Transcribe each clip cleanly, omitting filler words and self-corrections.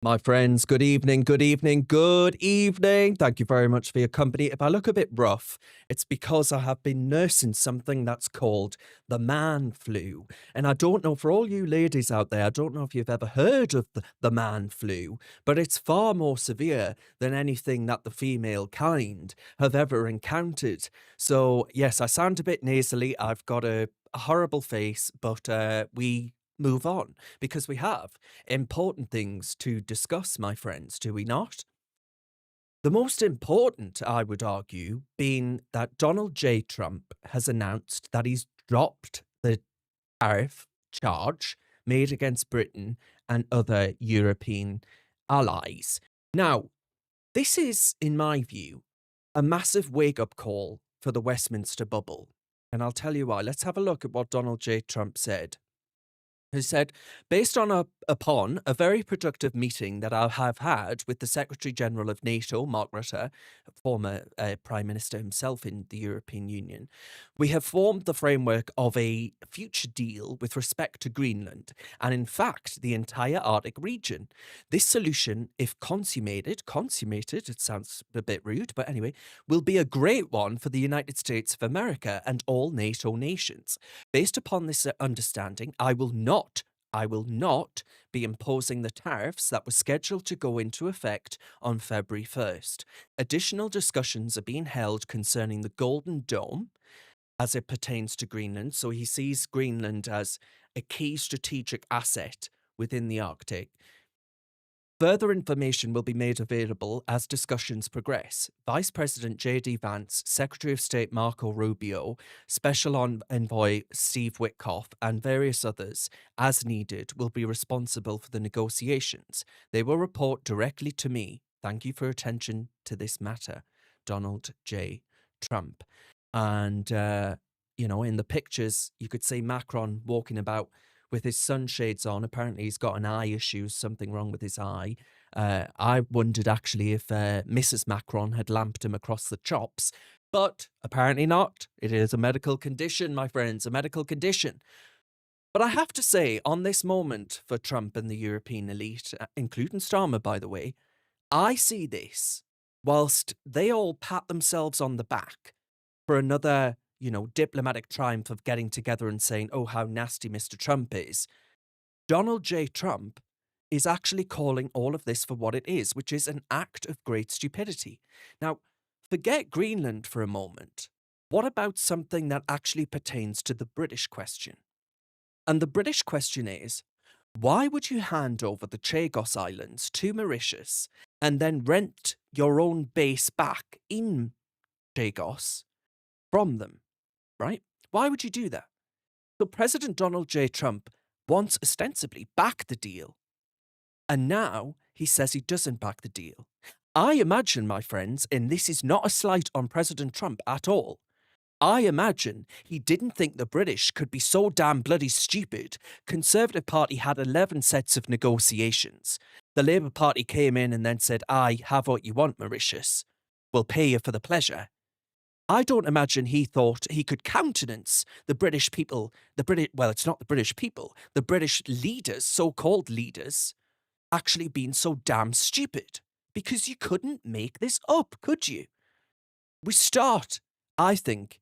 My friends, good evening, good evening, good evening. Thank you very much for your company. If I look a bit rough, it's because I have been nursing something that's called the man flu. And I don't know, for all you ladies out there, I don't know if you've ever heard of the man flu, but it's far more severe than anything that the female kind have ever encountered. So, yes, I sound a bit nasally. I've got a horrible face, but we move on because we have important things to discuss, my friends, do we not? The most important, I would argue, being that Donald J. Trump has announced that he's dropped the tariff charge made against Britain and other European allies. Now, this is, in my view, a massive wake up call for the Westminster bubble. And I'll tell you why. Let's have a look at what Donald J. Trump said. Who said, based upon a very productive meeting that I have had with the Secretary General of NATO, Mark Rutte, former Prime Minister himself in the European Union, we have formed the framework of a future deal with respect to Greenland, and in fact, the entire Arctic region. This solution, if consummated, it sounds a bit rude, but anyway, will be a great one for the United States of America and all NATO nations. Based upon this understanding, I will not be imposing the tariffs that were scheduled to go into effect on February 1st. Additional discussions are being held concerning the Golden Dome as it pertains to Greenland. So he sees Greenland as a key strategic asset within the Arctic. Further information will be made available as discussions progress. Vice President J.D. Vance, Secretary of State Marco Rubio, Special Envoy Steve Witkoff, and various others, as needed, will be responsible for the negotiations. They will report directly to me. Thank you for attention to this matter. Donald J. Trump. And, in the pictures, you could see Macron walking about with his sunshades on. Apparently he's got an eye issue, something wrong with his eye. I wondered actually if Mrs. Macron had lamped him across the chops, but apparently not. It is a medical condition, my friends, a medical condition. But I have to say, on this moment for Trump and the European elite, including Starmer, by the way, I see this whilst they all pat themselves on the back for another diplomatic triumph of getting together and saying, oh, how nasty Mr. Trump is. Donald J. Trump is actually calling all of this for what it is, which is an act of great stupidity. Now, forget Greenland for a moment. What about something that actually pertains to the British question? And the British question is, why would you hand over the Chagos Islands to Mauritius and then rent your own base back in Chagos from them? Right? Why would you do that? So President Donald J. Trump once ostensibly backed the deal, and now he says he doesn't back the deal. I imagine, my friends, and this is not a slight on President Trump at all, I imagine he didn't think the British could be so damn bloody stupid. Conservative Party had 11 sets of negotiations. The Labour Party came in and then said, "I have what you want, Mauritius. We'll pay you for the pleasure." I don't imagine he thought he could countenance the British people, well, it's not the British people, the British leaders, so-called leaders, actually being so damn stupid. Because you couldn't make this up, could you? We start, I think,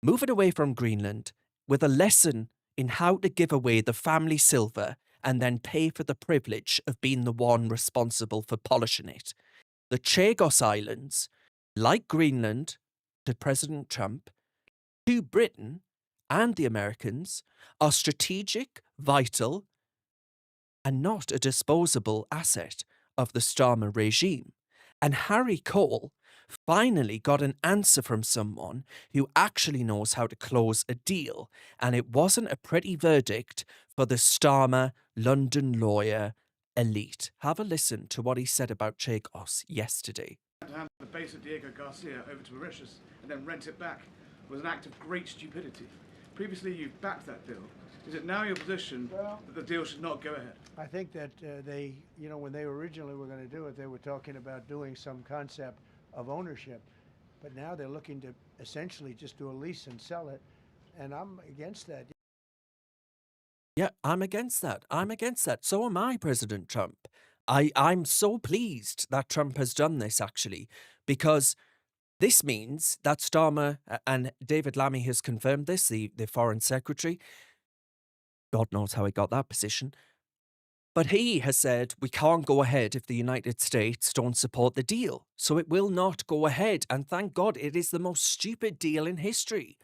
moving away from Greenland with a lesson in how to give away the family silver and then pay for the privilege of being the one responsible for polishing it. The Chagos Islands, like Greenland, to President Trump, to Britain and the Americans, are strategic, vital, and not a disposable asset of the Starmer regime. And Harry Cole finally got an answer from someone who actually knows how to close a deal, and it wasn't a pretty verdict for the Starmer London lawyer elite. Have a listen to what he said about Chagos yesterday. To hand the base of Diego Garcia over to Mauritius and then rent it back was an act of great stupidity. Previously, you've backed that deal. Is it now your position that the deal should not go ahead? I think that they, when they originally were going to do it, they were talking about doing some concept of ownership. But now they're looking to essentially just do a lease and sell it. And I'm against that. Yeah, I'm against that. I'm against that. So am I, President Trump. I'm so pleased that Trump has done this, actually, because this means that Starmer and David Lammy has confirmed this, the foreign secretary. God knows how he got that position. But he has said we can't go ahead if the United States don't support the deal. So it will not go ahead. And thank God it is the most stupid deal in history.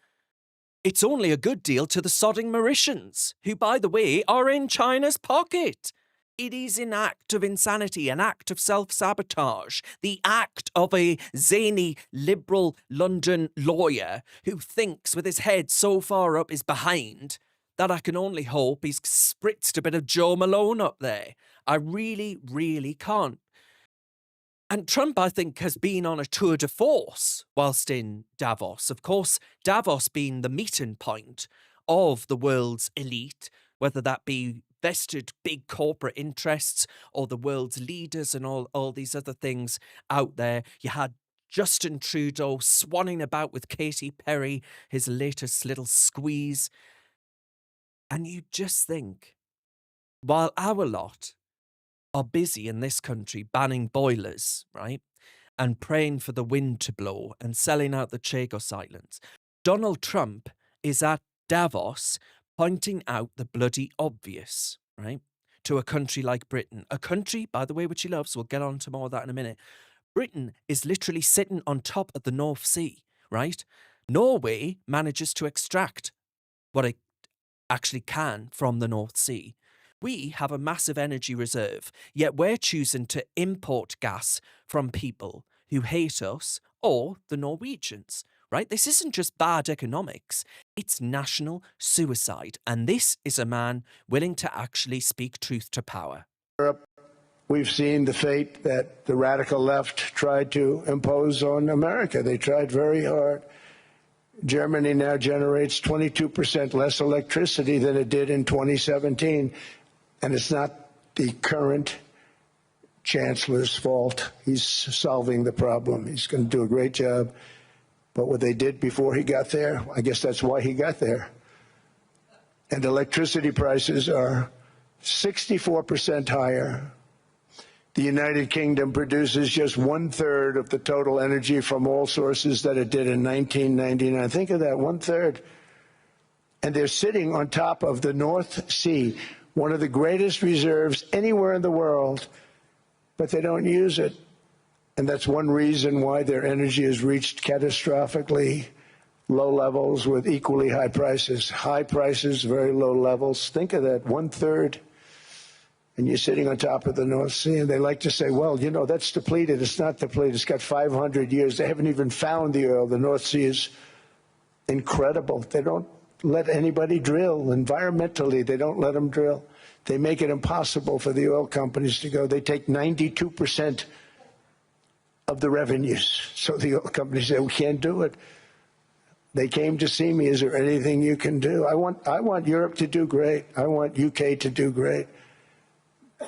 It's only a good deal to the sodding Mauritians, who, by the way, are in China's pocket. It is an act of insanity, an act of self-sabotage, the act of a zany, liberal London lawyer who thinks with his head so far up his behind that I can only hope he's spritzed a bit of Joe Malone up there. I really, really can't. And Trump, I think, has been on a tour de force whilst in Davos. Of course, Davos being the meeting point of the world's elite, whether that be vested big corporate interests or the world's leaders and all these other things out there. You had Justin Trudeau swanning about with Katy Perry, his latest little squeeze. And you just think, while our lot are busy in this country banning boilers, right? And praying for the wind to blow and selling out the Chagos Islands, Donald Trump is at Davos pointing out the bloody obvious, right? To a country like Britain. A country, by the way, which he loves. We'll get on to more of that in a minute. Britain is literally sitting on top of the North Sea, right? Norway manages to extract what it actually can from the North Sea. We have a massive energy reserve, yet we're choosing to import gas from people who hate us or the Norwegians, right? This isn't just bad economics, it's national suicide. And this is a man willing to actually speak truth to power. We've seen the fate that the radical left tried to impose on America. They tried very hard. Germany now generates 22% less electricity than it did in 2017. And it's not the current chancellor's fault. He's solving the problem. He's going to do a great job. But what they did before he got there, I guess that's why he got there. And electricity prices are 64% higher. The United Kingdom produces just 1/3 of the total energy from all sources that it did in 1999. Think of that, 1/3. And they're sitting on top of the North Sea, one of the greatest reserves anywhere in the world, but they don't use it. And that's one reason why their energy has reached catastrophically low levels with equally high prices. High prices, very low levels. Think of that, 1/3. And you're sitting on top of the North Sea, and they like to say, well, you know, that's depleted. It's not depleted. It's got 500 years. They haven't even found the oil. The North Sea is incredible. They don't let anybody drill. Environmentally, they don't let them drill. They make it impossible for the oil companies to go. They take 92% of the revenues. So the oil companies say, we can't do it. They came to see me. Is there anything you can do? I want Europe to do great. I want UK to do great.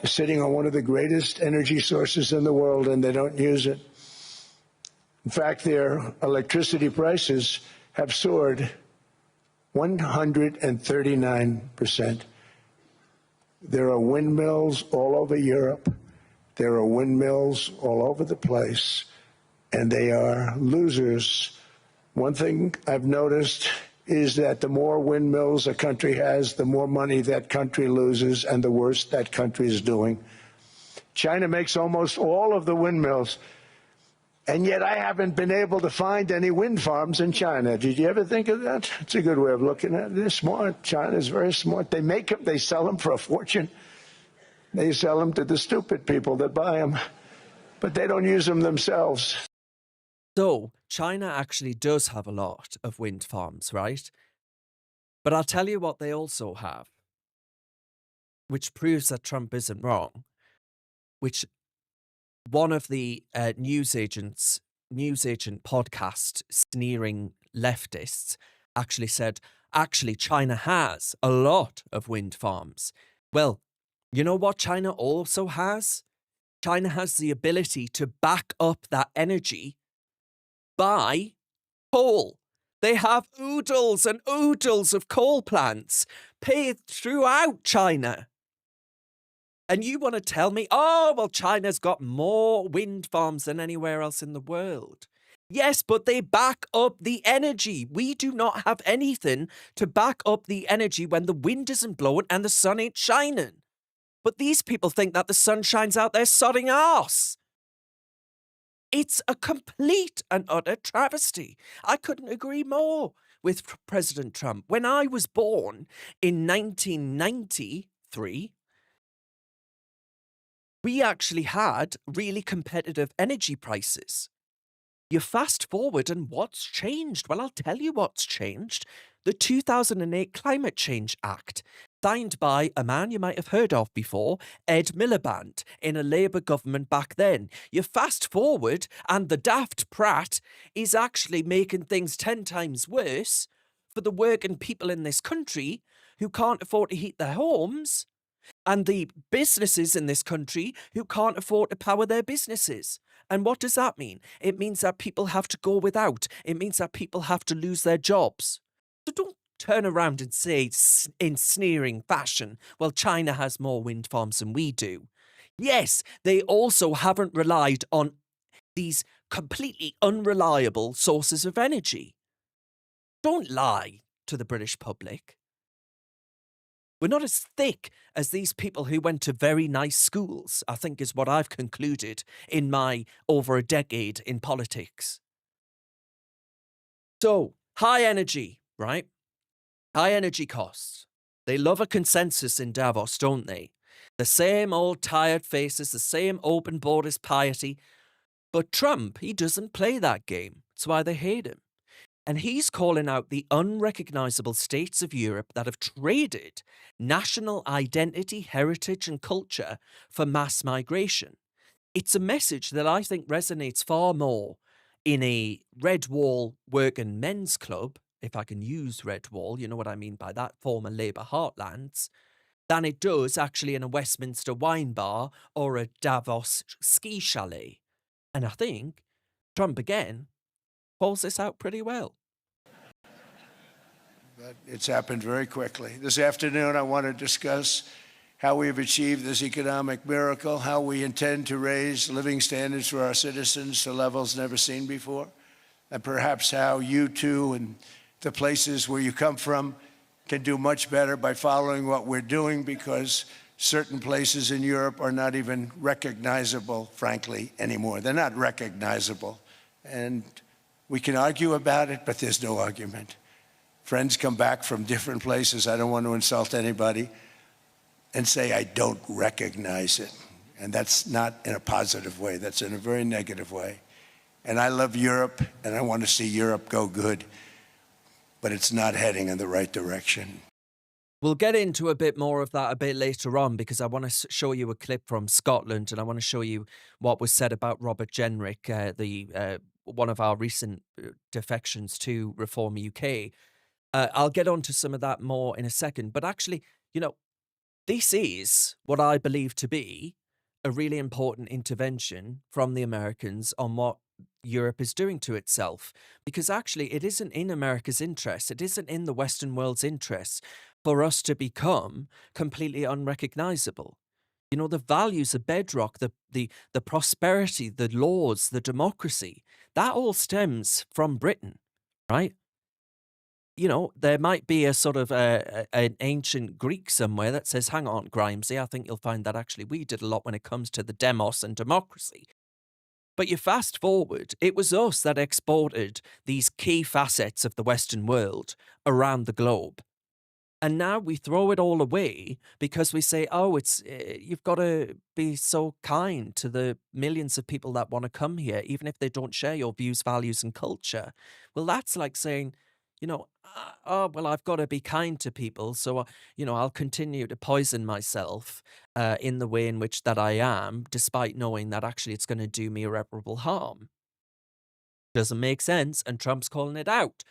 Sitting on one of the greatest energy sources in the world, and they don't use it. In fact, their electricity prices have soared 139%. There are windmills all over Europe. There are windmills all over the place, and they are losers. One thing I've noticed is that the more windmills a country has, the more money that country loses and the worse that country is doing. China makes almost all of the windmills, and yet I haven't been able to find any wind farms in China. Did you ever think of that? It's a good way of looking at it. They're smart. China is very smart. They make them, they sell them for a fortune. They sell them to the stupid people that buy them, but they don't use them themselves. So, China actually does have a lot of wind farms, right? But I'll tell you what they also have, which proves that Trump isn't wrong, which one of the news agent podcast sneering leftists actually said, actually, China has a lot of wind farms. Well, you know what China also has? China has the ability to back up that energy by coal. They have oodles and oodles of coal plants throughout China. And you want to tell me, oh, well, China's got more wind farms than anywhere else in the world. Yes, but they back up the energy. We do not have anything to back up the energy when the wind isn't blowing and the sun ain't shining. But these people think that the sun shines out their sodding arse. It's a complete and utter travesty. I couldn't agree more with President Trump. When I was born in 1993, we actually had really competitive energy prices. You fast forward and what's changed? Well, I'll tell you what's changed. The 2008 Climate Change Act, signed by a man you might have heard of before, Ed Miliband, in a Labour government back then. You fast forward and the daft prat is actually making things 10 times worse for the working people in this country who can't afford to heat their homes and the businesses in this country who can't afford to power their businesses. And what does that mean? It means that people have to go without. It means that people have to lose their jobs. So don't turn around and say in sneering fashion, well, China has more wind farms than we do. Yes, they also haven't relied on these completely unreliable sources of energy. Don't lie to the British public. We're not as thick as these people who went to very nice schools, I think is what I've concluded in my over a decade in politics. So, high energy, right? High energy costs. They love a consensus in Davos, don't they? The same old tired faces, the same open borders piety. But Trump, he doesn't play that game. That's why they hate him. And he's calling out the unrecognisable states of Europe that have traded national identity, heritage, and culture for mass migration. It's a message that I think resonates far more in a Red Wall working men's club, if I can use Red Wall, you know what I mean by that, former Labour heartlands, than it does actually in a Westminster wine bar or a Davos ski chalet. And I think Trump again calls this out pretty well. But it's happened very quickly. This afternoon, I want to discuss how we have achieved this economic miracle, how we intend to raise living standards for our citizens to levels never seen before, and perhaps how you too and the places where you come from can do much better by following what we're doing, because certain places in Europe are not even recognizable, frankly, anymore. They're not recognizable. And we can argue about it, but there's no argument. Friends come back from different places. I don't want to insult anybody and say I don't recognize it. And that's not in a positive way. That's in a very negative way. And I love Europe, and I want to see Europe go good, but it's not heading in the right direction. We'll get into a bit more of that a bit later on, because I want to show you a clip from Scotland, and I want to show you what was said about Robert Jenrick, one of our recent defections to Reform UK. I'll get on to some of that more in a second. But actually, this is what I believe to be a really important intervention from the Americans on what Europe is doing to itself. Because actually, it isn't in America's interest. It isn't in the Western world's interest for us to become completely unrecognizable. The values, the bedrock, the prosperity, the laws, the democracy, that all stems from Britain, right? There might be a sort of an ancient Greek somewhere that says, hang on, Grimesy, I think you'll find that actually we did a lot when it comes to the demos and democracy. But you fast forward, it was us that exported these key facets of the Western world around the globe. And now we throw it all away because we say, oh, you've got to be so kind to the millions of people that want to come here, even if they don't share your views, values, and culture. Well, that's like saying, oh, well, I've got to be kind to people, so, I'll continue to poison myself in the way in which that I am, despite knowing that actually it's going to do me irreparable harm. Doesn't make sense, and Trump's calling it out.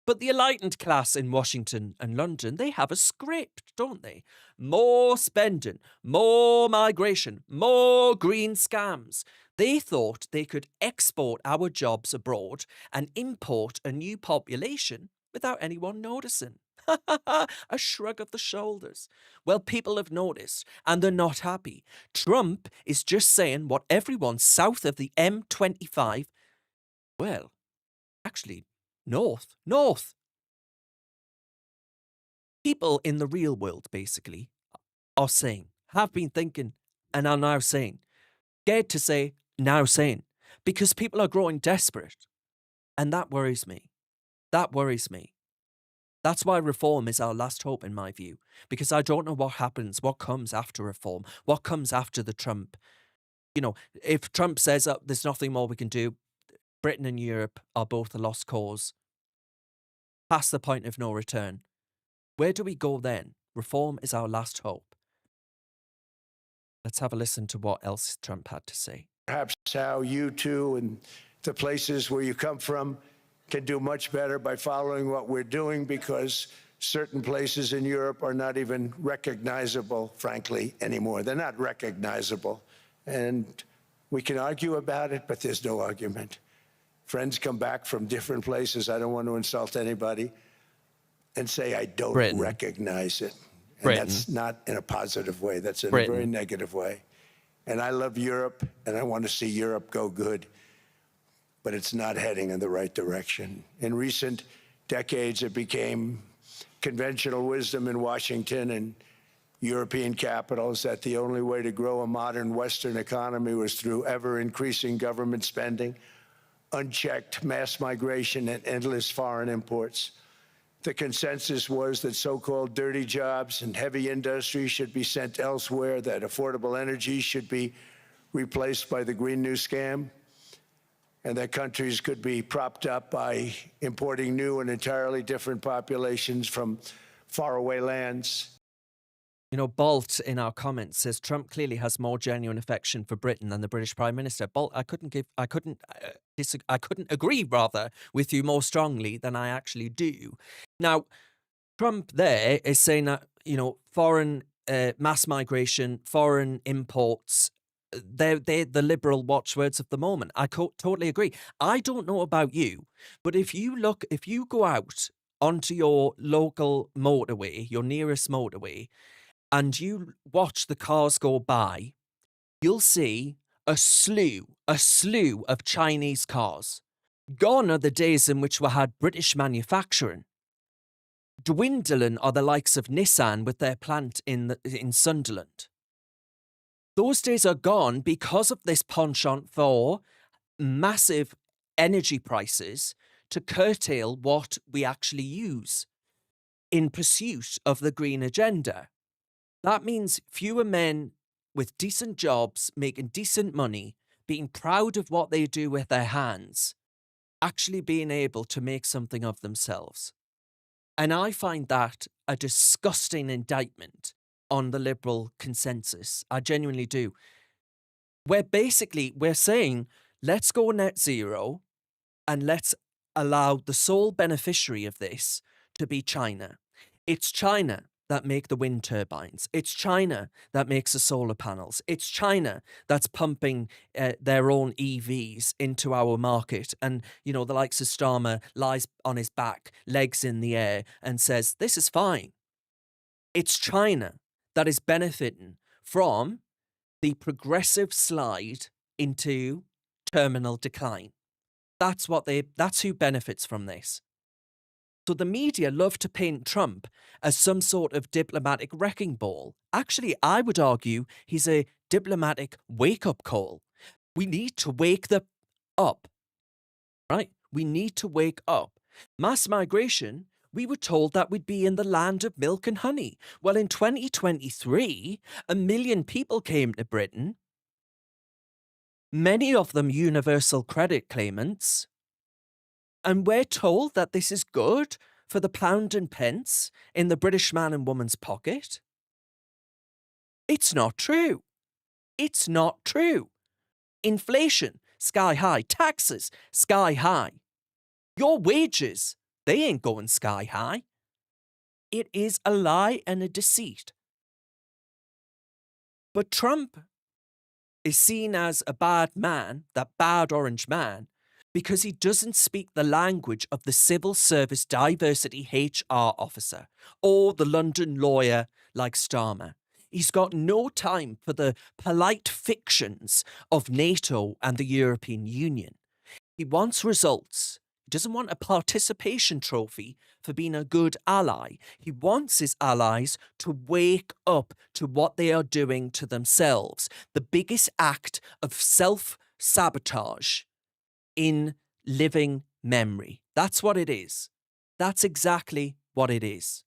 But the enlightened class in Washington and London, they have a script, don't they? More spending, more migration, more green scams. They thought they could export our jobs abroad and import a new population without anyone noticing. A shrug of the shoulders. Well, people have noticed, and they're not happy. Trump is just saying what everyone south of the M25, well, actually, north. People in the real world, basically, are saying, have been thinking, and are now saying, scared to say, now saying, because people are growing desperate. And that worries me. That worries me. That's why reform is our last hope, in my view, because I don't know what happens, what comes after reform, what comes after the Trump. You know, if Trump says there's nothing more we can do, Britain and Europe are both a lost cause, past the point of no return. Where do we go then? Reform is our last hope. Let's have a listen to what else Trump had to say. Perhaps how you two and the places where you come from can do much better by following what we're doing, because certain places in Europe are not even recognizable, frankly, anymore. They're not recognizable. And we can argue about it, but there's no argument. Friends come back from different places. I don't want to insult anybody and say I don't Britain. recognize it. And Britain. that's not in a positive way. That's in Britain. a very negative way. And I love Europe, and I want to see Europe go good, but it's not heading in the right direction. In recent decades, it became conventional wisdom in Washington and European capitals that the only way to grow a modern Western economy was through ever-increasing government spending, unchecked mass migration, and endless foreign imports. The consensus was that so-called dirty jobs and heavy industry should be sent elsewhere, that affordable energy should be replaced by the Green New Scam, and that countries could be propped up by importing new and entirely different populations from faraway lands. You know, Bolt in our comments says Trump clearly has more genuine affection for Britain than the British Prime Minister. Bolt, I couldn't agree rather with you more strongly than I actually do. Now, Trump there is saying that, you know, foreign mass migration, foreign imports, they're the liberal watchwords of the moment. I totally agree. I don't know about you, but if you go out onto your local motorway, your nearest motorway, and you watch the cars go by, you'll see a slew of Chinese cars. Gone are the days in which we had British manufacturing. Dwindling are the likes of Nissan with their plant in Sunderland. Those days are gone because of this penchant for massive energy prices to curtail what we actually use in pursuit of the green agenda. That means fewer men with decent jobs, making decent money, being proud of what they do with their hands, actually being able to make something of themselves. And I find that a disgusting indictment on the liberal consensus. I genuinely do. We're saying, let's go net zero and let's allow the sole beneficiary of this to be China. It's China that make the wind turbines. It's China that makes the solar panels. It's China that's pumping their own EVs into our market. And, you know, the likes of Starmer lies on his back, legs in the air, and says, this is fine. It's China that is benefiting from the progressive slide into terminal decline. That's who benefits from this. So the media love to paint Trump as some sort of diplomatic wrecking ball. Actually, I would argue he's a diplomatic wake-up call. We need to wake up, right? We need to wake up. Mass migration, we were told that we'd be in the land of milk and honey. Well, in 2023, 1 million people came to Britain, many of them universal credit claimants. And we're told that this is good for the pound and pence in the British man and woman's pocket. It's not true. It's not true. Inflation, sky high. Taxes, sky high. Your wages, they ain't going sky high. It is a lie and a deceit. But Trump is seen as a bad man, that bad orange man, because he doesn't speak the language of the civil service diversity HR officer or the London lawyer like Starmer. He's got no time for the polite fictions of NATO and the European Union. He wants results. He doesn't want a participation trophy for being a good ally. He wants his allies to wake up to what they are doing to themselves. The biggest act of self-sabotage in living memory. That's what it is. That's exactly what it is.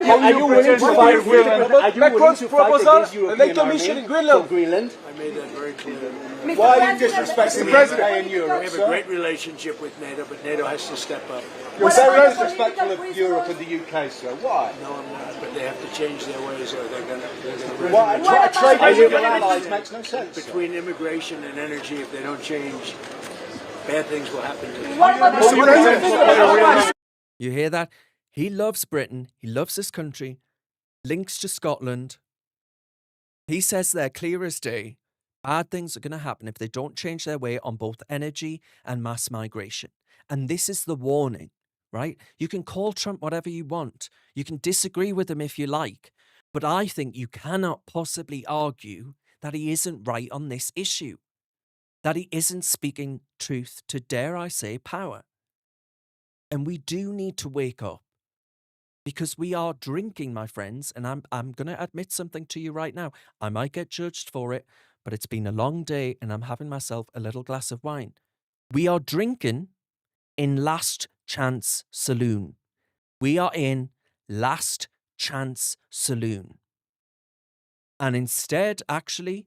Are you willing to fight Macron's proposal, a European NATO mission in Greenland? for Greenland? I made that very clear. Why are you disrespecting the President. UK and Europe, We have a sir? great relationship with NATO, but NATO has to step up. You're very disrespectful of Europe and the UK, sir. Why? No, I'm not. But they have to change their ways, or they're going to. Why? Trading with allies makes no sense, sir. Between immigration and energy, if they don't change, bad things will happen to them. You hear that? He loves Britain. He loves this country. Links to Scotland. He says they're clear as day. Bad things are going to happen if they don't change their way on both energy and mass migration. And this is the warning, right? You can call Trump whatever you want. You can disagree with him if you like. But I think you cannot possibly argue that he isn't right on this issue. That he isn't speaking truth to, dare I say, power. And we do need to wake up. Because we are drinking, my friends, and I'm going to admit something to you right now. I might get judged for it, but it's been a long day and I'm having myself a little glass of wine. We are drinking in Last Chance Saloon. We are in Last Chance Saloon. And instead, actually,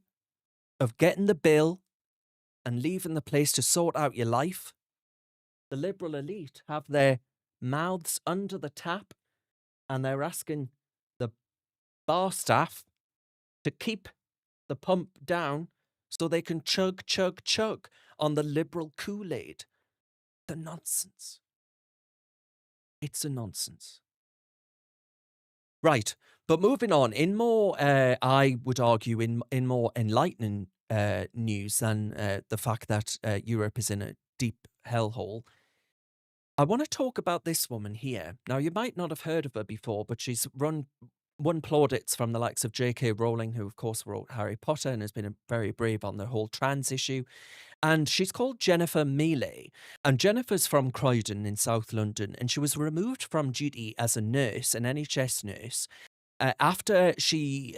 of getting the bill and leaving the place to sort out your life, the liberal elite have their mouths under the tap and they're asking the bar staff to keep the pump down so they can chug, chug, chug on the liberal Kool-Aid. The nonsense. It's a nonsense. Right, but moving on, in more, I would argue, in more enlightening news than the fact that Europe is in a deep hellhole, I want to talk about this woman here. Now, you might not have heard of her before, but she's won plaudits from the likes of J.K. Rowling, who, of course, wrote Harry Potter and has been very brave on the whole trans issue. And she's called Jennifer Mealey. And Jennifer's from Croydon in South London, and she was removed from duty as a nurse, an NHS nurse, after she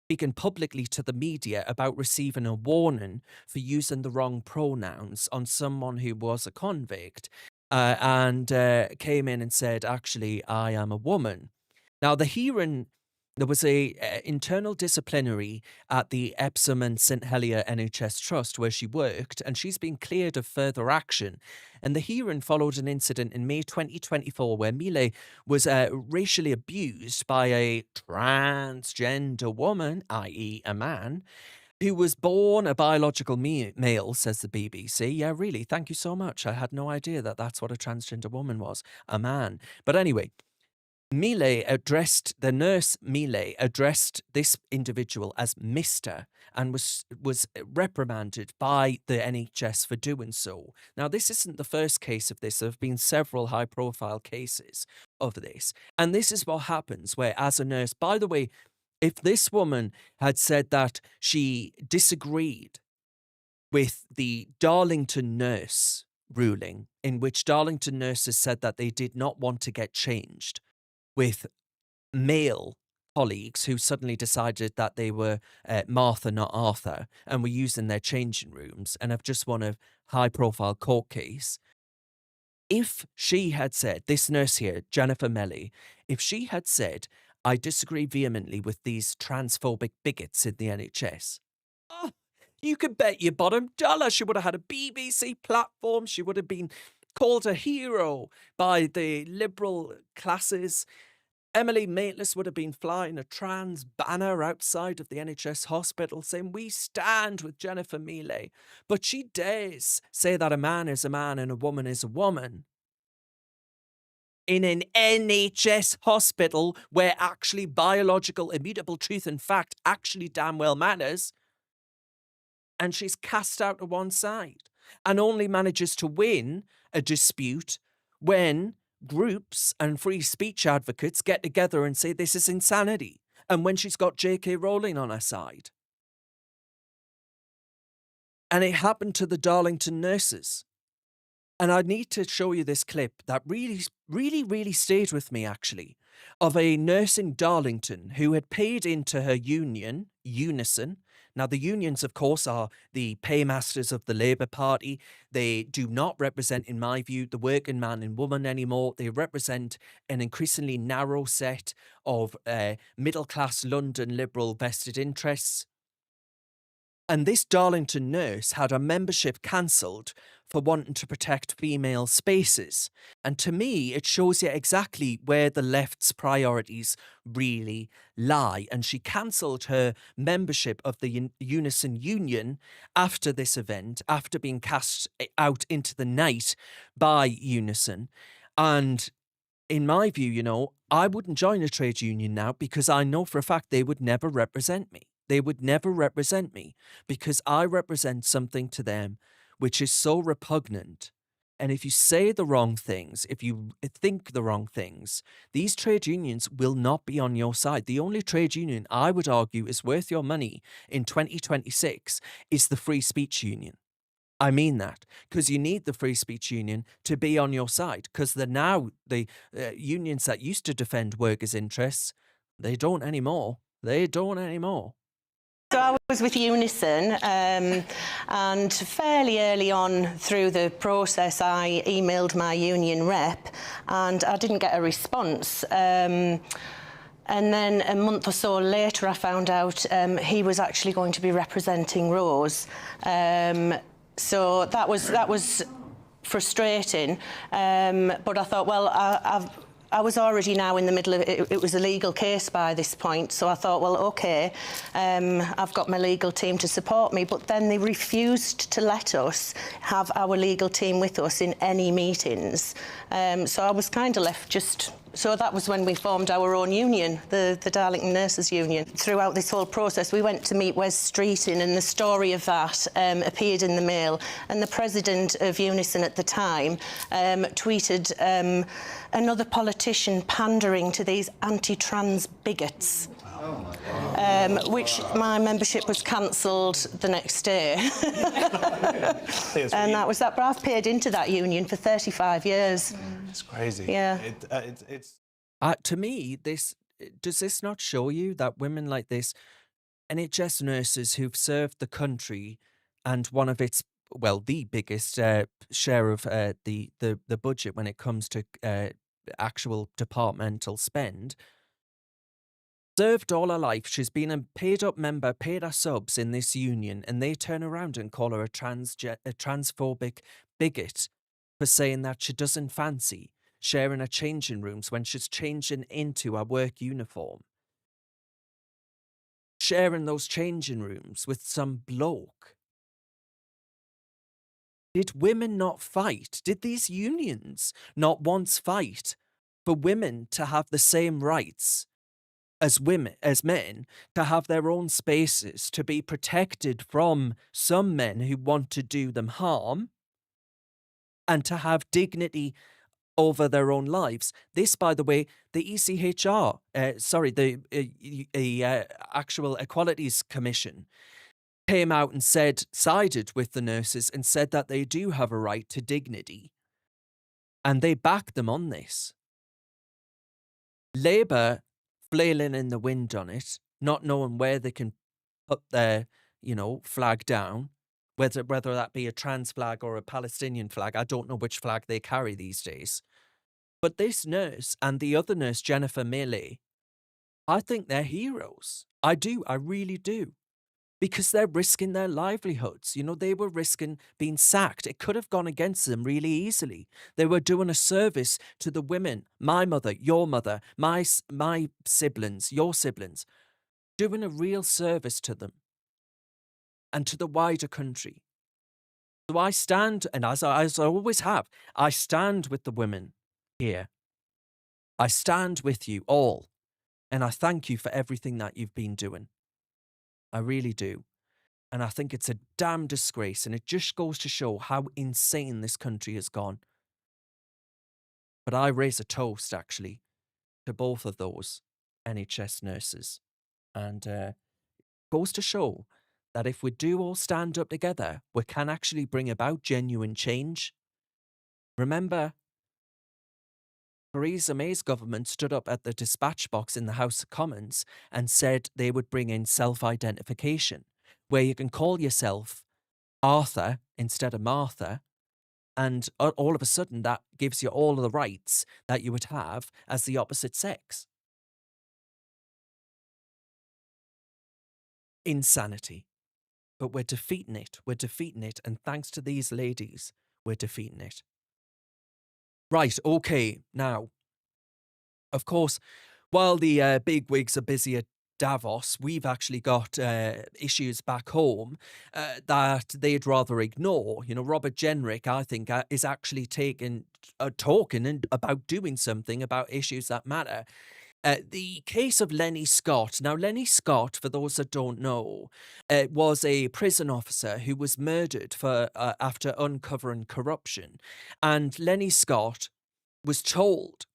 speaking publicly to the media about receiving a warning for using the wrong pronouns on someone who was a convict. And came in and said, actually, I am a woman. Now, the hearing, there was a internal disciplinary at the Epsom and St Helier NHS Trust where she worked, and she's been cleared of further action. And the hearing followed an incident in May 2024 where Mealey was racially abused by a transgender woman, i.e. a man, who was born a biological male, says the BBC. Yeah, really, thank you so much. I had no idea that that's what a transgender woman was, a man. But anyway, the nurse Mealey addressed this individual as Mr. and was reprimanded by the NHS for doing so. Now, this isn't the first case of this. There have been several high-profile cases of this. And this is what happens where, as a nurse, by the way, if this woman had said that she disagreed with the Darlington nurse ruling, in which Darlington nurses said that they did not want to get changed with male colleagues who suddenly decided that they were Martha, not Arthur, and were using their changing rooms and have just won a high-profile court case. If she had said, this nurse here, Jennifer Mealey, if she had said, I disagree vehemently with these transphobic bigots in the NHS, oh, you could bet your bottom dollar she would have had a BBC platform. She would have been called a hero by the liberal classes. Emily Maitlis would have been flying a trans banner outside of the NHS hospital saying, we stand with Jennifer Mealey. But she dares say that a man is a man and a woman is a woman in an NHS hospital where actually biological, immutable truth and fact actually damn well matters. And she's cast out to one side. and only manages to win a dispute when groups and free speech advocates get together and say this is insanity, and when she's got J.K. Rowling on her side. And it happened to the Darlington nurses. And I need to show you this clip that really stayed with me, actually, of a nurse in Darlington who had paid into her union, Unison. Now, the unions, of course, are the paymasters of the Labour Party. They do not represent, in my view, the working man and woman anymore. They represent an increasingly narrow set of middle-class London liberal vested interests. And this Darlington nurse had her membership cancelled for wanting to protect female spaces. And to me, it shows you exactly where the left's priorities really lie. And she cancelled her membership of the Unison Union after this event, after being cast out into the night by Unison. And in my view, you know, I wouldn't join a trade union now because I know for a fact they would never represent me. They would never represent me because I represent something to them which is so repugnant. And if you say the wrong things, if you think the wrong things, these trade unions will not be on your side. The only trade union I would argue is worth your money in 2026 is the Free Speech Union. I mean that, because you need the Free Speech Union to be on your side, because the unions that used to defend workers' interests, they don't anymore. They don't anymore. So I was with Unison, and fairly early on through the process, I emailed my union rep, and I didn't get a response. And then a month or so later, I found out he was actually going to be representing Rose. So that was frustrating. But I thought, well, I was already now in the middle of it. It was a legal case by this point, so I thought, well, OK, I've got my legal team to support me. But then they refused to let us have our legal team with us in any meetings. So I was kind of left just... So that was when we formed our own union, the Darlington Nurses Union. Throughout this whole process, we went to meet Wes Streeting, and the story of that appeared in the Mail. And the president of Unison at the time tweeted another politician pandering to these anti-trans bigots. Which my membership was cancelled the next day. And that was that. But I've paid into that union for 35 years. It's crazy. Yeah. To me, does this not show you that women like this, NHS nurses who've served the country and one of its, well, the biggest share of the budget when it comes to actual departmental spend, served all her life. She's been a paid-up member, paid her subs in this union, and they turn around and call her a transphobic bigot for saying that she doesn't fancy sharing her changing rooms when she's changing into her work uniform. Sharing those changing rooms with some bloke. Did women not fight? Did these unions not once fight for women to have the same rights as men, to have their own spaces, to be protected from some men who want to do them harm, and to have dignity over their own lives? This, by the way, the ECHR, actual Equalities Commission, came out and sided with the nurses and said that they do have a right to dignity. And they backed them on this. Labour flailing in the wind on it, not knowing where they can put their, flag down, whether that be a trans flag or a Palestinian flag. I don't know which flag they carry these days. But this nurse and the other nurse, Jennifer Mealy, I think they're heroes. I do. I really do. Because they're risking their livelihoods. They were risking being sacked. It could have gone against them really easily. They were doing a service to the women, my mother, your mother, my siblings, your siblings, doing a real service to them and to the wider country. So I stand, and as I always have, I stand with the women here. I stand with you all, and I thank you for everything that you've been doing. I really do. And I think it's a damn disgrace, and it just goes to show how insane this country has gone. But I raise a toast, actually, to both of those NHS nurses. And goes to show that if we do all stand up together, we can actually bring about genuine change. Remember, Theresa May's government stood up at the dispatch box in the House of Commons and said they would bring in self-identification, where you can call yourself Arthur instead of Martha, and all of a sudden that gives you all of the rights that you would have as the opposite sex. Insanity. But we're defeating it. We're defeating it. And thanks to these ladies, we're defeating it. Right, okay. Now, of course, while the big wigs are busy at Davos, we've actually got issues back home that they'd rather ignore. You know, Robert Jenrick, I think, is actually talking and about doing something about issues that matter. The case of Lenny Scott. Now, Lenny Scott, for those that don't know, was a prison officer who was murdered for after uncovering corruption. And Lenny Scott was told,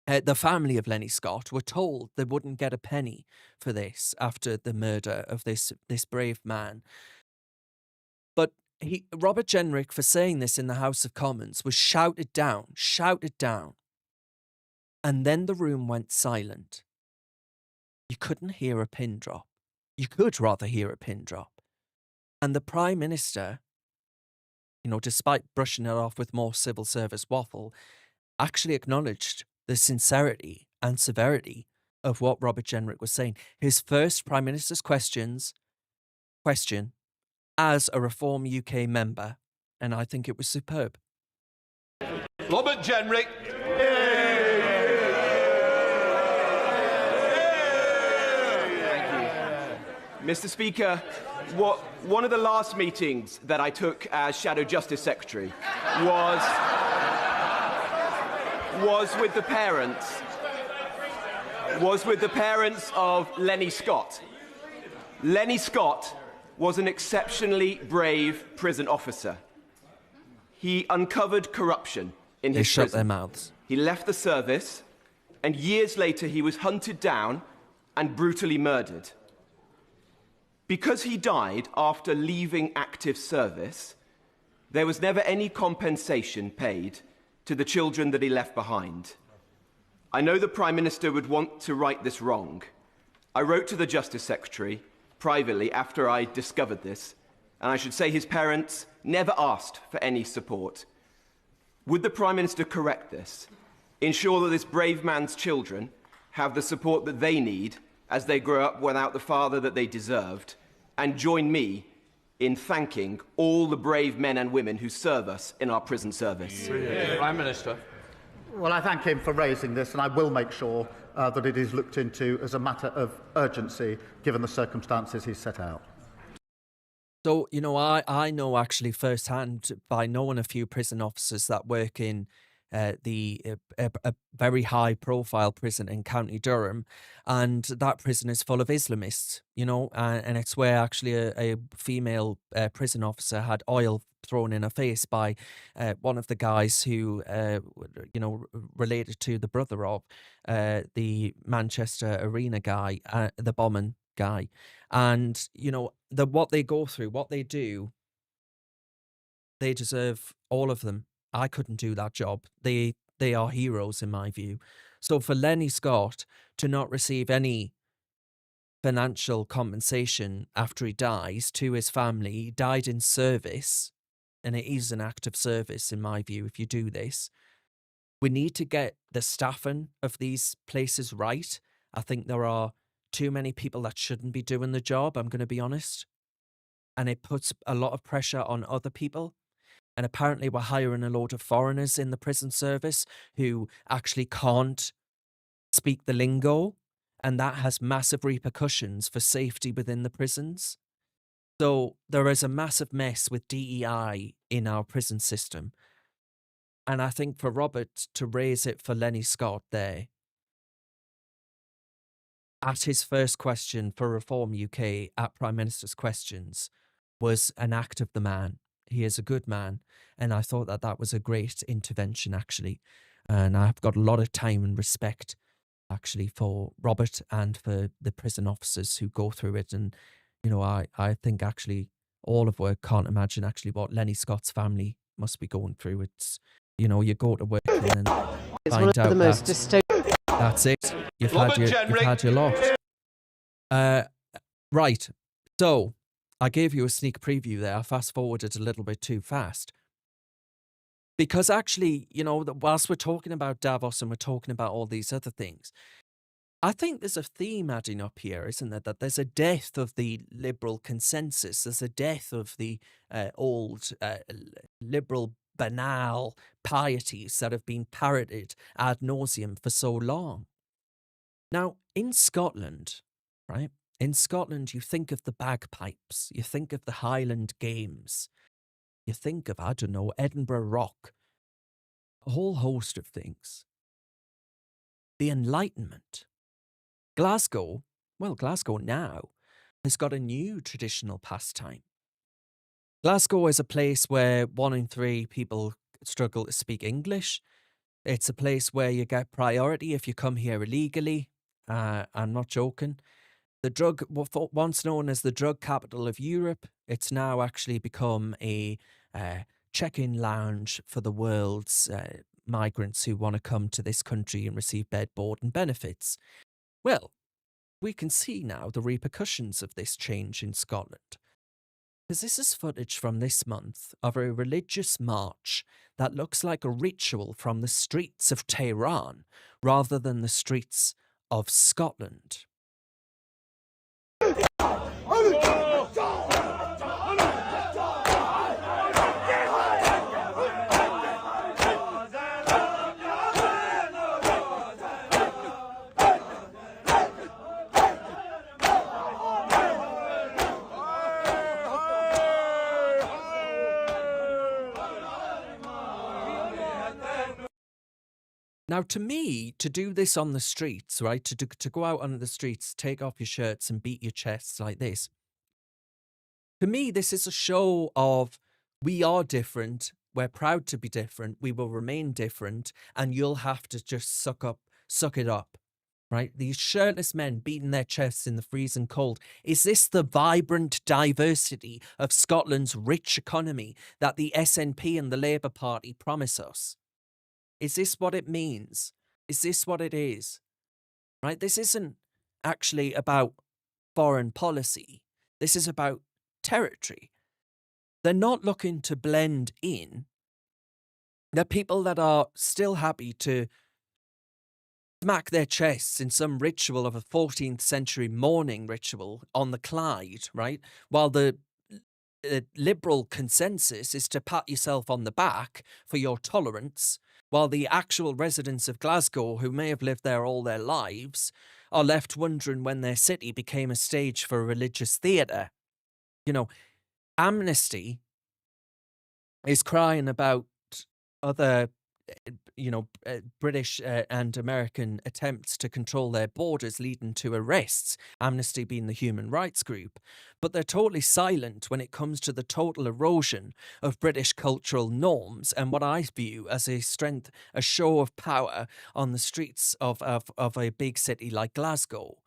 the family of Lenny Scott were told they wouldn't get a penny for this after the murder of this brave man. But Robert Jenrick, for saying this in the House of Commons, was shouted down. And then the room went silent. You couldn't hear a pin drop. You could rather hear a pin drop. And the Prime Minister, you know, despite brushing it off with more civil service waffle, actually acknowledged the sincerity and severity of what Robert Jenrick was saying. His first Prime Minister's question as a Reform UK member, and I think it was superb. Robert Jenrick. Mr. Speaker, one of the last meetings that I took as Shadow Justice Secretary was with the parents of Lenny Scott. Lenny Scott was an exceptionally brave prison officer. He uncovered corruption in his prison. They shut their mouths. He left the service, and years later he was hunted down and brutally murdered. Because he died after leaving active service, there was never any compensation paid to the children that he left behind. I know the Prime Minister would want to right this wrong. I wrote to the Justice Secretary privately after I discovered this, and I should say his parents never asked for any support. Would the Prime Minister correct this, ensure that this brave man's children have the support that they need as they grow up without the father that they deserved, and join me in thanking all the brave men and women who serve us in our prison service? Prime Minister. Well, I thank him for raising this, and I will make sure that it is looked into as a matter of urgency, given the circumstances he's set out. So, you know, I know actually firsthand by knowing a few prison officers that work in a very high-profile prison in County Durham, and that prison is full of Islamists, you know, and it's where actually a female prison officer had oil thrown in her face by one of the guys who, you know, related to the brother of the Manchester Arena guy, the bombing guy. And, you know, what they go through, what they do, they deserve all of them. I couldn't do that job. They are heroes in my view. So for Lenny Scott to not receive any financial compensation after he dies to his family, he died in service, and it is an act of service in my view if you do this. We need to get the staffing of these places right. I think there are too many people that shouldn't be doing the job, I'm going to be honest. And it puts a lot of pressure on other people. And apparently we're hiring a load of foreigners in the prison service who actually can't speak the lingo. And that has massive repercussions for safety within the prisons. So there is a massive mess with DEI in our prison system. And I think for Robert to raise it for Lenny Scott there, at his first question for Reform UK at Prime Minister's Questions, was an act of the man. He is a good man. And I thought that that was a great intervention, actually. And I've got a lot of time and respect, actually, for Robert and for the prison officers who go through it. And, you know, I think actually all of work can't imagine actually what Lenny Scott's family must be going through. It's, you know, you go to work and then It's one find of the out most that dystopian. that's it. You've had your lot. Right. So I gave you a sneak preview there. I fast forwarded a little bit too fast. Because actually, you know, whilst we're talking about Davos and we're talking about all these other things, I think there's a theme adding up here, isn't there? That there's a death of the liberal consensus. There's a death of the old liberal banal pieties that have been parroted ad nauseum for so long. Now, in Scotland, right? In Scotland, you think of the bagpipes, you think of the Highland Games, you think of, I don't know, Edinburgh Rock, a whole host of things. The Enlightenment. Glasgow, well, Glasgow now has got a new traditional pastime. Glasgow is a place where 1 in 3 people struggle to speak English. It's a place where you get priority if you come here illegally. I'm not joking. The drug, once known as the drug capital of Europe, it's now actually become a check-in lounge for the world's migrants who want to come to this country and receive bed, board and benefits. Well, we can see now the repercussions of this change in Scotland. Because this is footage from this month of a religious march that looks like a ritual from the streets of Tehran rather than the streets of Scotland. Now, to me, to do this on the streets, right, to go out on the streets, take off your shirts and beat your chests like this, to me, this is a show of we are different, we're proud to be different, we will remain different, and you'll have to just suck it up, right? These shirtless men beating their chests in the freezing cold. Is this the vibrant diversity of Scotland's rich economy that the SNP and the Labour Party promise us? Is this what it means? Is this what it is? Right? This isn't actually about foreign policy. This is about territory. They're not looking to blend in. They're people that are still happy to smack their chests in some ritual of a 14th century mourning ritual on the Clyde, right? While the liberal consensus is to pat yourself on the back for your tolerance, while the actual residents of Glasgow, who may have lived there all their lives, are left wondering when their city became a stage for a religious theatre. You know, Amnesty is crying about other, British and American attempts to control their borders leading to arrests, Amnesty being the human rights group. But they're totally silent when it comes to the total erosion of British cultural norms and what I view as a show of power on the streets of a big city like Glasgow.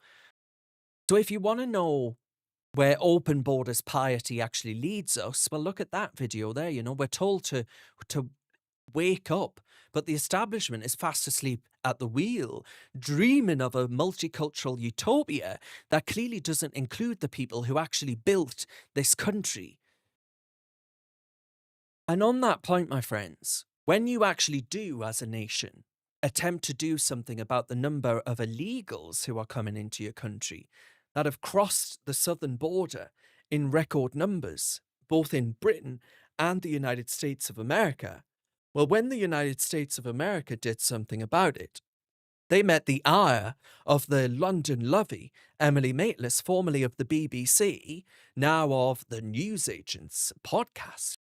So if you want to know where open borders piety actually leads us, well, look at that video there. You know, we're told to wake up, but the establishment is fast asleep at the wheel, dreaming of a multicultural utopia that clearly doesn't include the people who actually built this country. And on that point, my friends, when you actually do, as a nation, attempt to do something about the number of illegals who are coming into your country that have crossed the southern border in record numbers, both in Britain and the United States of America, well, when the United States of America did something about it, they met the ire of the London lovey, Emily Maitlis, formerly of the BBC, now of the Newsagents podcast.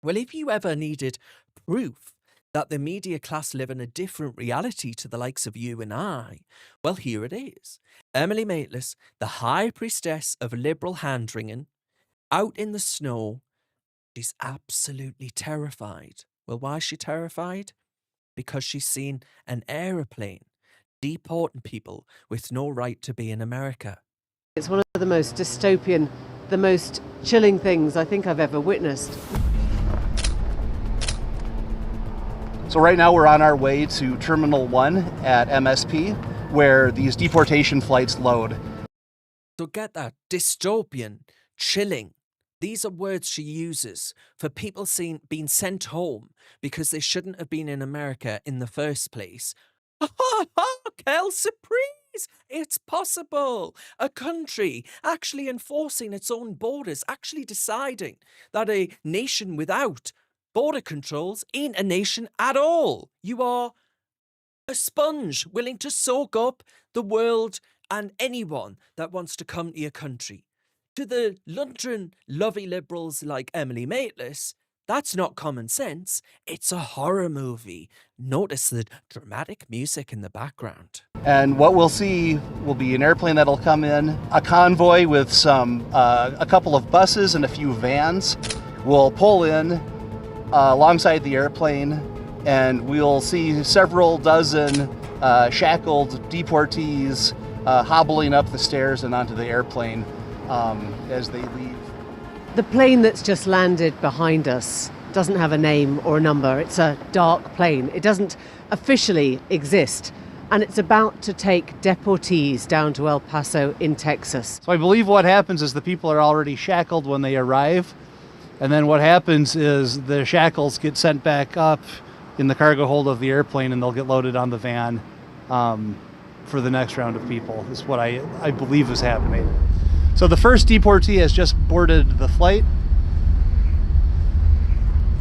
Well, if you ever needed proof that the media class live in a different reality to the likes of you and I, well, here it is. Emily Maitlis, the high priestess of liberal hand-wringing, out in the snow. She's absolutely terrified. Well, why is she terrified? Because she's seen an aeroplane deporting people with no right to be in America. It's one of the most dystopian, the most chilling things I think I've ever witnessed. So right now we're on our way to Terminal 1 at MSP, where these deportation flights load. So get that, dystopian, chilling. These are words she uses for people being sent home because they shouldn't have been in America in the first place. Ha ha ha! Quelle surprise! It's possible. A country actually enforcing its own borders, actually deciding that a nation without border controls ain't a nation at all. You are a sponge willing to soak up the world and anyone that wants to come to your country. To the London lovey liberals like Emily Maitlis, that's not common sense. It's a horror movie. Notice the dramatic music in the background. And what we'll see will be an airplane that'll come in, a convoy with a couple of buses and a few vans will pull in alongside the airplane, and we'll see several dozen shackled deportees hobbling up the stairs and onto the airplane as they leave. The plane that's just landed behind us doesn't have a name or a number. It's a dark plane. It doesn't officially exist. And it's about to take deportees down to El Paso in Texas. So I believe what happens is the people are already shackled when they arrive. And then what happens is the shackles get sent back up in the cargo hold of the airplane, and they'll get loaded on the van for the next round of people, is what I believe is happening. So the first deportee has just boarded the flight.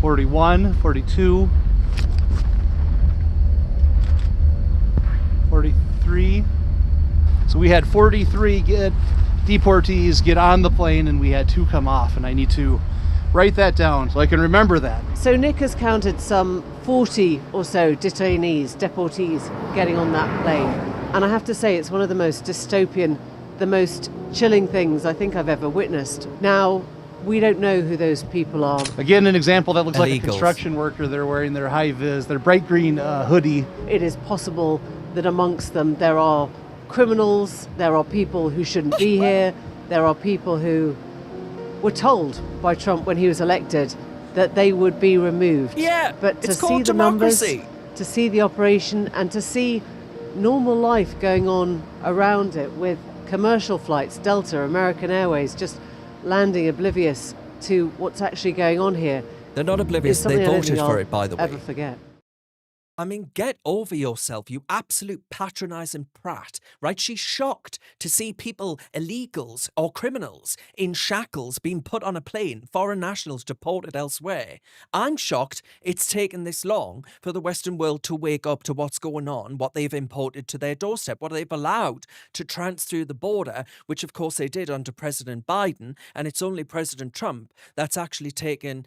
41, 42, 43. So we had 43 deportees get on the plane, and we had 2 come off, and I need to write that down so I can remember that. So Nick has counted some 40 or so detainees, deportees, getting on that plane. And I have to say, it's one of the most dystopian, the most chilling things I think I've ever witnessed. Now, we don't know who those people are. Again, an example that looks like a Illegals. construction worker. They're wearing their high-vis, their bright green hoodie. It is possible that amongst them there are criminals, there are people who shouldn't be here, there are people who were told by Trump when he was elected that they would be removed. Yeah, but to it's see called the numbers, democracy. to see the operation, and to see normal life going on around it with commercial flights, Delta, American Airways, just landing oblivious to what's actually going on here. They're not oblivious. is something They I don't voted think for I'll it, by the way. ever forget. I mean, get over yourself, you absolute patronising prat, right? She's shocked to see people, illegals or criminals, in shackles being put on a plane, foreign nationals deported elsewhere. I'm shocked it's taken this long for the Western world to wake up to what's going on, what they've imported to their doorstep, what they've allowed to trans through the border, which of course they did under President Biden, and it's only President Trump that's actually taken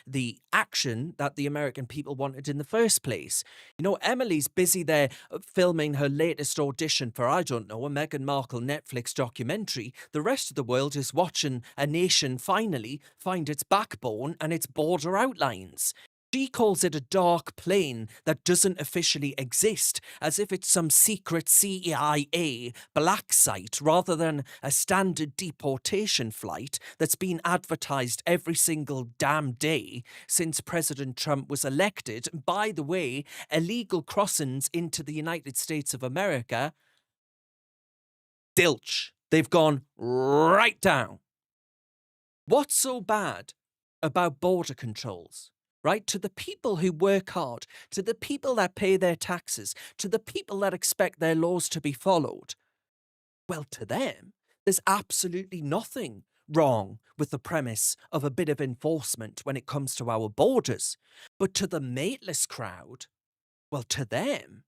the action that the American people wanted in the first place. You know, Emily's busy there filming her latest audition for, I don't know, a Meghan Markle Netflix documentary. The rest of the world is watching a nation finally find its backbone and its border outlines. She calls it a dark plane that doesn't officially exist, as if it's some secret CIA black site rather than a standard deportation flight that's been advertised every single damn day since President Trump was elected. By the way, illegal crossings into the United States of America, dilch. They've gone right down. What's so bad about border controls? Right? To the people who work hard, to the people that pay their taxes, to the people that expect their laws to be followed. Well, to them, there's absolutely nothing wrong with the premise of a bit of enforcement when it comes to our borders. But to the mateless crowd, well, to them,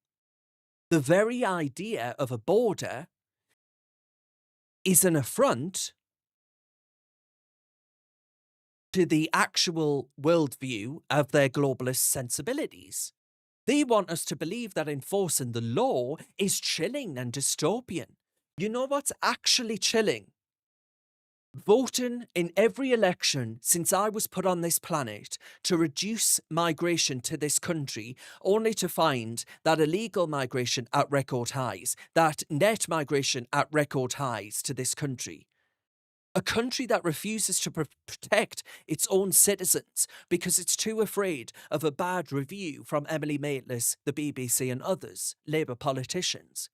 the very idea of a border is an affront to the actual worldview of their globalist sensibilities. They want us to believe that enforcing the law is chilling and dystopian. You know what's actually chilling? voting in every election since I was put on this planet to reduce migration to this country, only to find that illegal migration at record highs, that net migration at record highs to this country. A country that refuses to protect its own citizens because it's too afraid of a bad review from Emily Maitlis, the BBC and others, Labour politicians.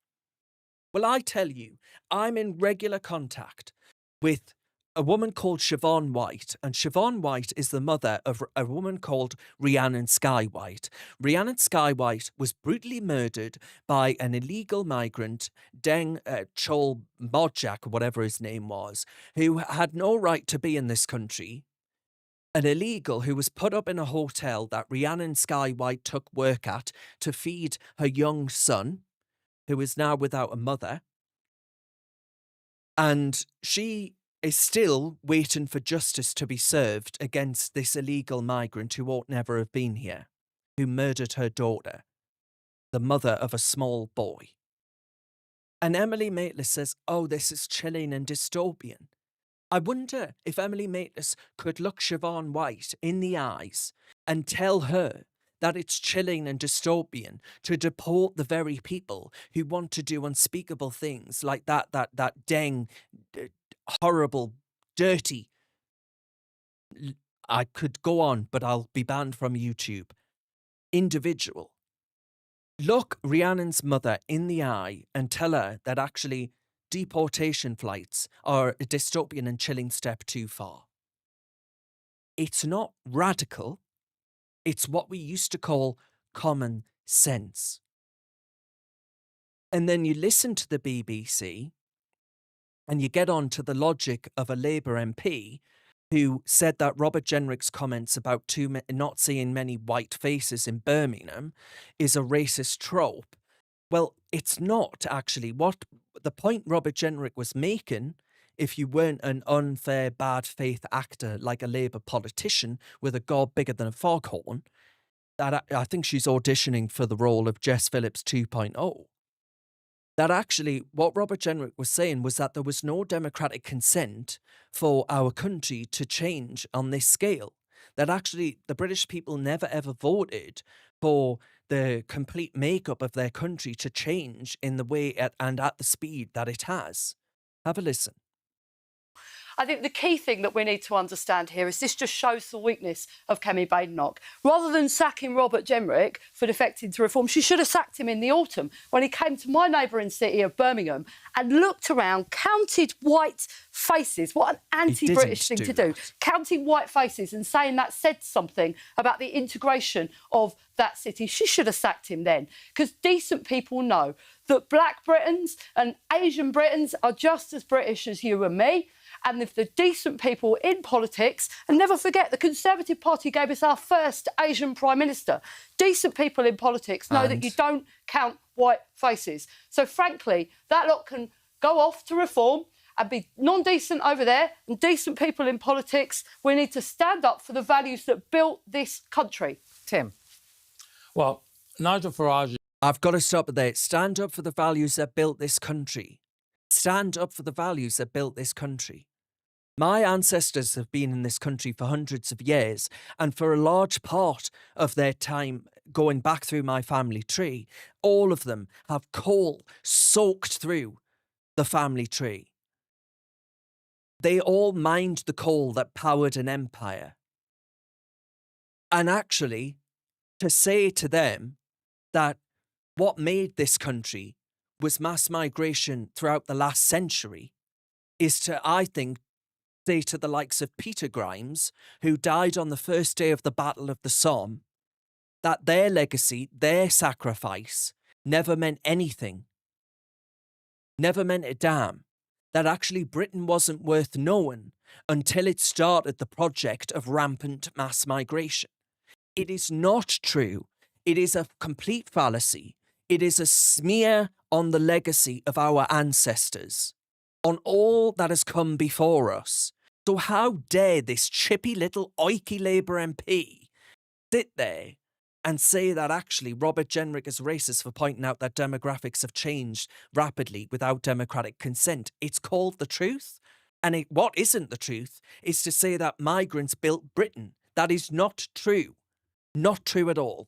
Well, I tell you, I'm in regular contact with a woman called Siobhan White, and Siobhan White is the mother of a woman called Rhiannon Sky White. Rhiannon Sky White was brutally murdered by an illegal migrant, Deng Chol Modjak, whatever his name was, who had no right to be in this country. An illegal who was put up in a hotel that Rhiannon Sky White took work at to feed her young son, who is now without a mother. And she is still waiting for justice to be served against this illegal migrant who ought never have been here, who murdered her daughter, the mother of a small boy. And Emily Maitlis says, oh, this is chilling and dystopian. I wonder if Emily Maitlis could look Siobhan White in the eyes and tell her that it's chilling and dystopian to deport the very people who want to do unspeakable things like that Deng, horrible, dirty. I could go on, but I'll be banned from YouTube. Individual. Look Rhiannon's mother in the eye and tell her that actually deportation flights are a dystopian and chilling step too far. It's not radical. It's what we used to call common sense. And then you listen to the BBC and you get on to the logic of a Labour MP who said that Robert Jenrick's comments about not seeing many white faces in Birmingham is a racist trope. Well, it's not actually. What the point Robert Jenrick was making, if you weren't an unfair, bad faith actor like a Labour politician with a gob bigger than a foghorn, that I think she's auditioning for the role of Jess Phillips 2.0. That actually what Robert Jenrick was saying was that there was no democratic consent for our country to change on this scale. That actually the British people never ever voted for the complete makeup of their country to change in the way and at the speed that it has. Have a listen. I think the key thing that we need to understand here is this just shows the weakness of Kemi Badenoch. Rather than sacking Robert Jenrick for defecting to reform, she should have sacked him in the autumn when he came to my neighbouring city of Birmingham and looked around, counted white faces. What an anti-British thing to do. Counting white faces and saying that said something about the integration of that city. She should have sacked him then, because decent people know that black Britons and Asian Britons are just as British as you and me. And if the decent people in politics, and never forget, the Conservative Party gave us our first Asian Prime Minister. Decent people in politics know that you don't count white faces. So, frankly, that lot can go off to reform and be non-decent over there, and decent people in politics, we need to stand up for the values that built this country. Tim. Well, Nigel Farage... I've got to stop there. Stand up for the values that built this country. Stand up for the values that built this country. My ancestors have been in this country for hundreds of years, and for a large part of their time going back through my family tree, all of them have coal soaked through the family tree. They all mined the coal that powered an empire. And actually, to say to them that what made this country was mass migration throughout the last century is to, I think, say to the likes of Peter Grimes, who died on the first day of the Battle of the Somme, that their legacy, their sacrifice, never meant anything. Never meant a damn. That actually Britain wasn't worth knowing until it started the project of rampant mass migration. It is not true. It is a complete fallacy. It is a smear on the legacy of our ancestors, on all that has come before us. So how dare this chippy little oiky Labour MP sit there and say that actually Robert Jenrick is racist for pointing out that demographics have changed rapidly without democratic consent? It's called the truth. And what isn't the truth is to say that migrants built Britain. That is not true. Not true at all.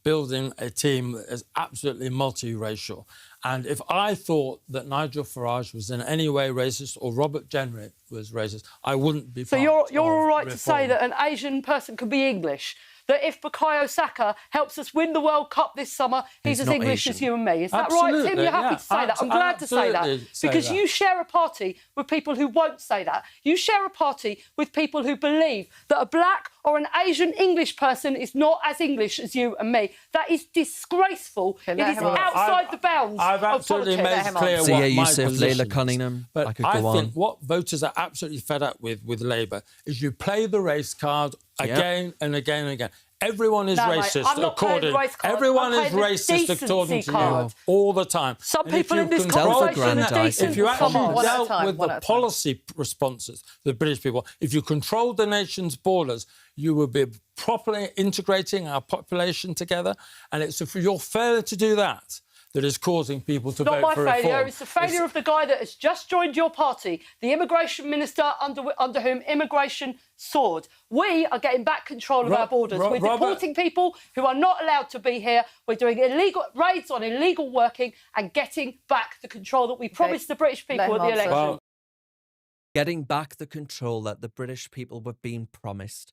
Building a team that is absolutely multiracial. And if I thought that Nigel Farage was in any way racist or Robert Jenrick was racist, I wouldn't be. So you're all right to say that an Asian person can be English? That if Bukayo Saka helps us win the World Cup this summer, he's as English as you and me. Is that right, Tim? You're happy to say that? I'm glad to say that. Because you share a party with people who won't say that. You share a party with people who believe that a black or an Asian English person is not as English as you and me. That is disgraceful. It is outside the bounds I've absolutely of made clear So what yeah, my Yusuf, position Layla is. Cunningham. But I could go on. think what voters are absolutely fed up with Labour is you play the race card again and again and again. Everyone is racist Everyone is racist according to you all the time. Some people in this conversation are decent. If you actually dealt with the policy responses, the British people, if you controlled the nation's borders, you would be properly integrating our population together. And it's for your failure to do that is causing people to vote for reform. Not my failure. It's the failure of the guy that has just joined your party, the immigration minister under whom immigration soared. We are getting back control of our borders. We're deporting people who are not allowed to be here. We're doing illegal raids on illegal working and getting back the control that we promised the British people at the election. Getting back the control that the British people were being promised.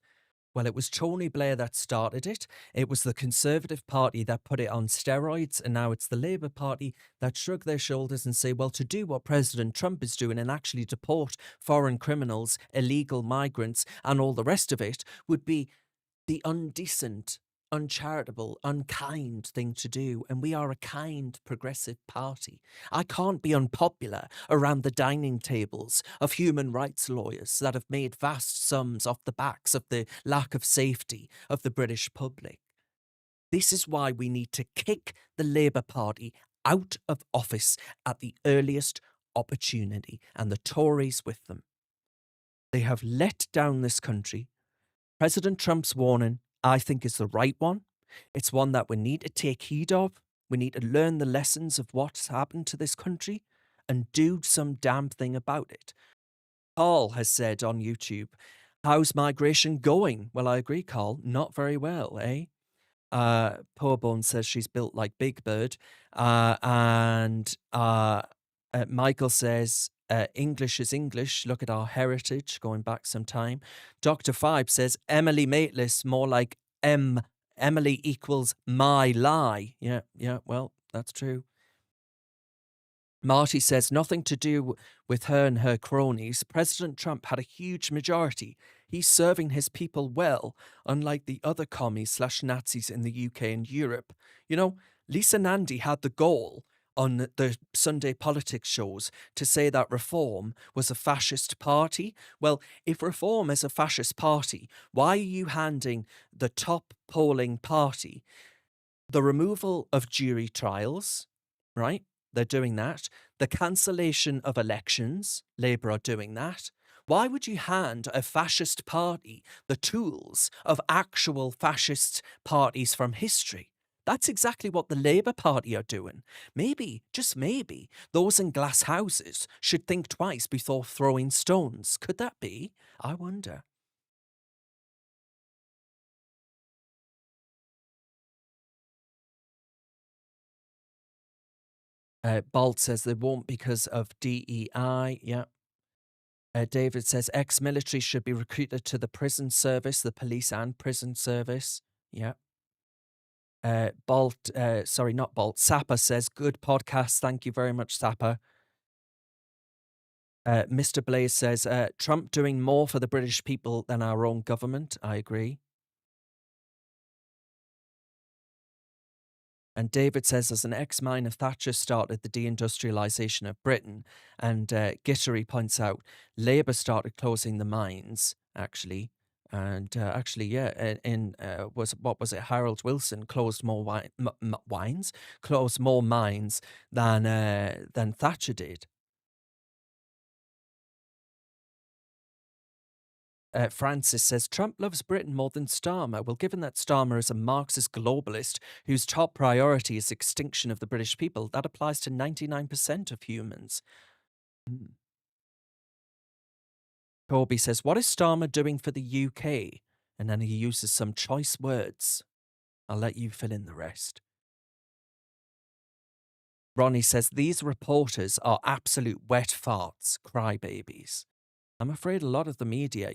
Well, it was Tony Blair that started it. It was the Conservative Party that put it on steroids. And now it's the Labour Party that shrug their shoulders and say, well, to do what President Trump is doing and actually deport foreign criminals, illegal migrants and all the rest of it would be the undecent, uncharitable, unkind thing to do. And we are a kind, progressive party. I can't be unpopular around the dining tables of human rights lawyers that have made vast sums off the backs of the lack of safety of the British public. This is why we need to kick the Labour Party out of office at the earliest opportunity, and the Tories with them. They have let down this country. President Trump's warning, I think, is the right one. It's one that we need to take heed of. We need to learn the lessons of what's happened to this country and do some damn thing about it. Carl has said on YouTube, how's migration going? Well, I agree, Carl. Not very well, eh? Poor Bone says she's built like Big Bird. And Michael says, English is English. Look at our heritage going back some time. Dr. Five says Emily Mateless, more like Emily equals my lie. Yeah, well, that's true. Marty says nothing to do with her and her cronies. President Trump had a huge majority. He's serving his people well, unlike the other commies/Nazis in the UK and Europe. You know, Lisa Nandy had the goal on the Sunday politics shows to say that Reform was a fascist party. Well, if Reform is a fascist party, why are you handing the top polling party the removal of jury trials, right? They're doing that. The cancellation of elections, Labour are doing that. Why would you hand a fascist party the tools of actual fascist parties from history? That's exactly what the Labour Party are doing. Maybe, just maybe, those in glass houses should think twice before throwing stones. Could that be? I wonder. Balt says they won't because of DEI. Yeah. David says ex-military should be recruited to the prison service, the police and prison service. Yeah. Not Bolt. Sapper says, good podcast. Thank you very much, Sapper. Mr. Blaze says, Trump doing more for the British people than our own government. I agree. And David says, as an ex-miner, Thatcher started the deindustrialisation of Britain. And Gittery points out, Labour started closing the mines, actually. And Harold Wilson closed more closed more mines than Thatcher did. Francis says, Trump loves Britain more than Starmer. Well, given that Starmer is a Marxist globalist whose top priority is extinction of the British people, that applies to 99% of humans. Kobe says, what is Starmer doing for the UK? And then he uses some choice words. I'll let you fill in the rest. Ronnie says, these reporters are absolute wet farts, crybabies. I'm afraid a lot of the media,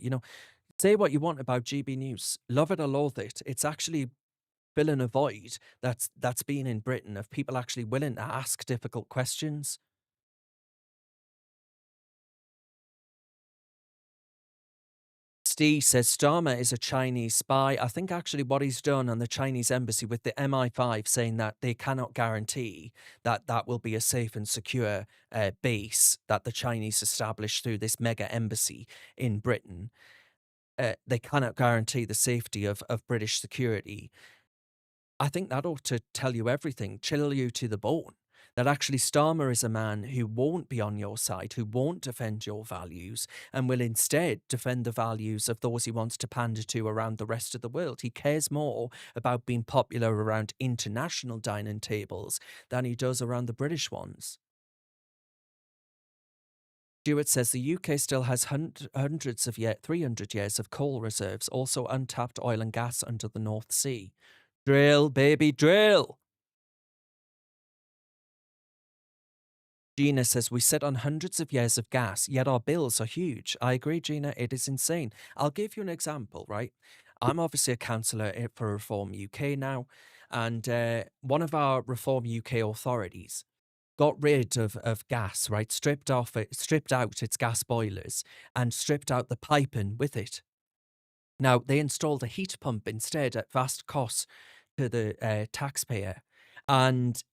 say what you want about GB News. Love it or loathe it. It's actually filling a void that's been in Britain of people actually willing to ask difficult questions. Steve says Starmer is a Chinese spy. I think actually what he's done on the Chinese embassy with the MI5 saying that they cannot guarantee that that will be a safe and secure base that the Chinese establish through this mega embassy in Britain. They cannot guarantee the safety of British security. I think that ought to tell you everything, chill you to the bone. That actually Starmer is a man who won't be on your side, who won't defend your values, and will instead defend the values of those he wants to pander to around the rest of the world. He cares more about being popular around international dining tables than he does around the British ones. Stuart says the UK still has 300 years of coal reserves, also untapped oil and gas under the North Sea. Drill, baby, drill! Gina says, we sit on hundreds of years of gas, yet our bills are huge. I agree, Gina, it is insane. I'll give you an example, right? I'm obviously a councillor for Reform UK now, and one of our Reform UK authorities got rid of gas, right? Stripped out its gas boilers and stripped out the piping with it. Now, they installed a heat pump instead at vast cost to the taxpayer, and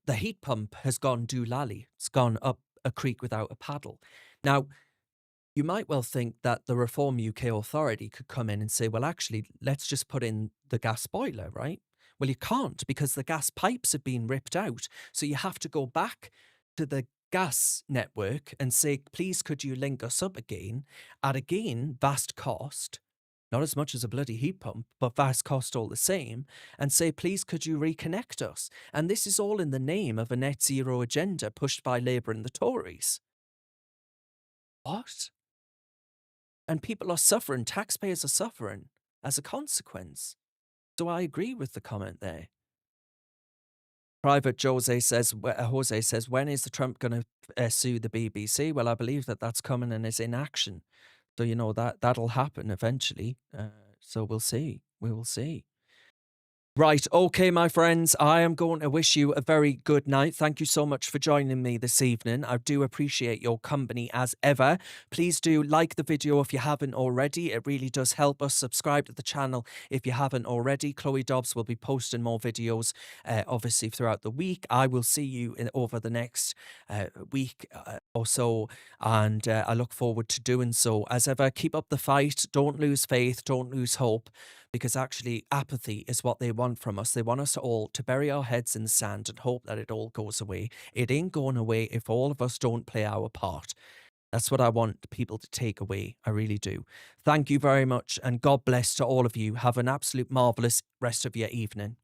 the heat pump has gone doolally. It's gone up a creek without a paddle. Now, you might well think that the Reform UK authority could come in and say, well, actually, let's just put in the gas boiler, right? Well, you can't, because the gas pipes have been ripped out. So you have to go back to the gas network and say, please, could you link us up again at, again, vast cost. Not as much as a bloody heat pump, but vast cost all the same, and say, please, could you reconnect us? And this is all in the name of a net zero agenda pushed by Labour and the Tories. What? And people are suffering, taxpayers are suffering as a consequence. So I agree with the comment there. Private Jose says, when is the Trump going to sue the BBC? Well, I believe that that's coming and is in action. So, that'll happen eventually. So we'll see. We will see. Right. Okay, my friends, I am going to wish you a very good night. Thank you so much for joining me this evening. I do appreciate your company as ever. Please do like the video if you haven't already. It really does help us. Subscribe to the channel if you haven't already. Chloe Dobbs will be posting more videos, obviously, throughout the week. I will see you over the next week or so, and I look forward to doing so. As ever, keep up the fight. Don't lose faith. Don't lose hope. Because actually apathy is what they want from us. They want us all to bury our heads in the sand and hope that it all goes away. It ain't going away if all of us don't play our part. That's what I want people to take away. I really do. Thank you very much, and God bless to all of you. Have an absolute marvellous rest of your evening.